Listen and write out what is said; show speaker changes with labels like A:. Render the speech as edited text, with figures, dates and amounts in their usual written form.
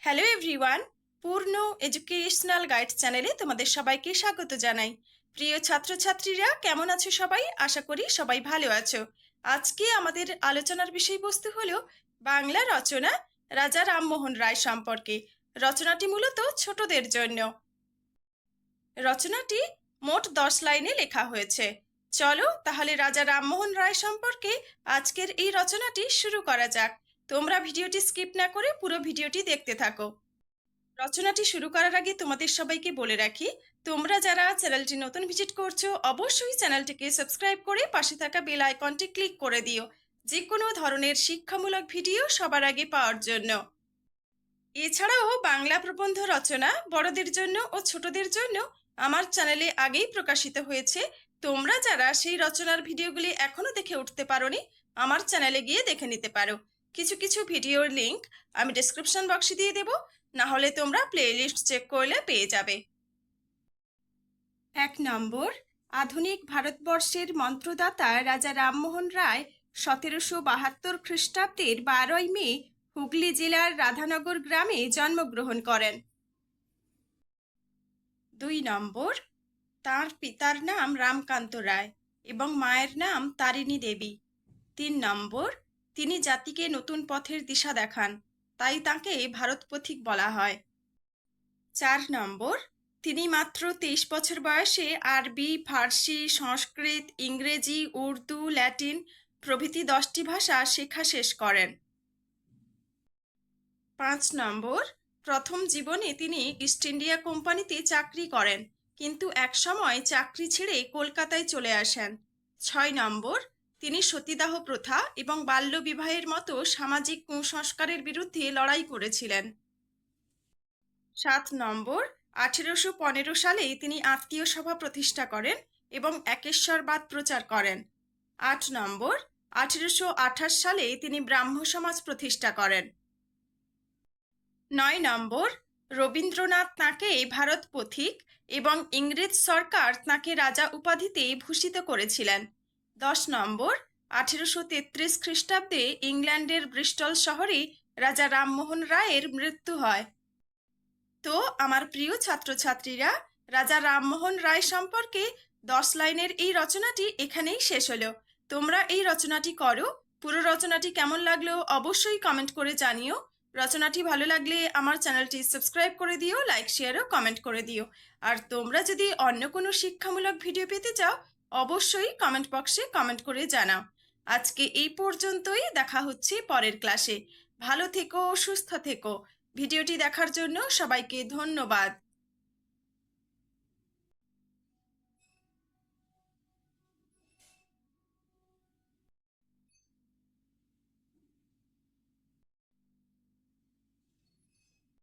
A: Hello everyone, পূর্ণ educational guide চ্যানেলে তোমাদের সবাইকে স্বাগত জানাই। প্রিয় ছাত্রছাত্রীরা, কেমন আছো সবাই? আশা করি সবাই ভালো আছো। আজকে আমাদের আলোচনার বিষয়বস্তু হলো বাংলা রচনা রাজা রামমোহন রায় সম্পর্কে। রচনাটি মূলত ছোটদের জন্য। রচনাটি মোট 10 লাইনে লেখা হয়েছে। চলো তাহলে রাজা রামমোহন রায় সম্পর্কে আজকের এই রচনাটি শুরু করা যাক। তোমরা ভিডিওটি স্কিপ না করে পুরো ভিডিওটি দেখতে থাকো। রচনাটি শুরু করার আগে তোমাদের সবাইকে বলে রাখি, তোমরা যারা চ্যানেলটি নতুন ভিজিট করছো অবশ্যই চ্যানেলটিকে সাবস্ক্রাইব করে পাশে থাকা বেল আইকনটি ক্লিক করে দিও, যে কোনো ধরনের শিক্ষামূলক ভিডিও সবার আগে পাওয়ার জন্য। এছাড়াও বাংলা প্রবন্ধ রচনা বড়দের জন্য ও ছোটদের জন্য আমার চ্যানেলে আগেই প্রকাশিত হয়েছে। তোমরা যারা সেই রচনার ভিডিওগুলি এখনো দেখে উঠতে পারোনি, আমার চ্যানেলে গিয়ে দেখে নিতে পারো। কিছু কিছু ভিডিওর লিংক আমি ডেসক্রিপশন বক্সে দিয়ে দেব, না হলে তোমরা প্লেলিস্ট চেক করলে পেয়ে যাবে। 1 নম্বর, আধুনিক ভারতবর্ষের মন্ত্রদাতা রাজা রামমোহন রায় 1772 খ্রিস্টাব্দের 12ই মে হুগলি জেলার রাধানগর গ্রামে জন্মগ্রহণ করেন। 2 নম্বর, তার পিতার নাম রামকান্ত রায় এবং মায়ের নাম তারিণী দেবী। 3 নম্বর, তিনি জাতিকে নতুন পথের দিশা দেখান, তাই তাকে ভারত পথিক বলা হয়। 4 নম্বর, তিনি মাত্র 23 বছর বয়সে আরবি, ফার্সি, সংস্কৃত, ইংরেজি, উর্দু, ল্যাটিন প্রভৃতি 10টি ভাষা শেখা শেষ করেন। 5 নম্বর, প্রথম জীবনে তিনি ইস্ট ইন্ডিয়া কোম্পানিতে চাকরি করেন, কিন্তু একসময় চাকরি ছেড়ে কলকাতায় চলে আসেন। 6 নম্বর, তিনি সতীদাহ প্রথা এবং বাল্যবিবাহের মতো সামাজিক কুসংস্কারের বিরুদ্ধে লড়াই করেছিলেন। 7 নম্বর, 1815 সালে তিনি আত্মীয় সভা প্রতিষ্ঠা করেন এবং একেশ্বরবাদ প্রচার করেন। 8 নম্বর, 1828 সালে তিনি ব্রাহ্ম সমাজ প্রতিষ্ঠা করেন। 9 নম্বর, রবীন্দ্রনাথ তাঁকে ভারত পথিক এবং ইংরেজ সরকার তাঁকে রাজা উপাধিতে ভূষিত করেছিলেন। 10 নম্বর, 1833 খ্রিস্টাব্দে ইংল্যান্ডের ব্রিস্টল শহরে রাজা রামমোহন রায়ের মৃত্যু হয়। তো আমার প্রিয় ছাত্রছাত্রীরা, রাজা রামমোহন রায় সম্পর্কে 10 লাইনের এই রচনাটি এখানেই শেষ হলো। তোমরা এই রচনাটি করো। পুরো রচনাটি কেমন লাগলো অবশ্যই কমেন্ট করে জানিও। রচনাটি ভালো লাগলে আমার চ্যানেলটি সাবস্ক্রাইব করে দিও, লাইক শেয়ার ও কমেন্ট করে দিও। আর তোমরা যদি অন্য কোনো শিক্ষামূলক ভিডিও পেতে চাও অবশ্যই কমেন্ট বক্সে কমেন্ট করে জানাও। আজকে এই পর্যন্তই, দেখা হচ্ছে পরের ক্লাসে। ভালো থেকো, সুস্থ থেকো। ভিডিওটি দেখার জন্য সবাইকে ধন্যবাদ।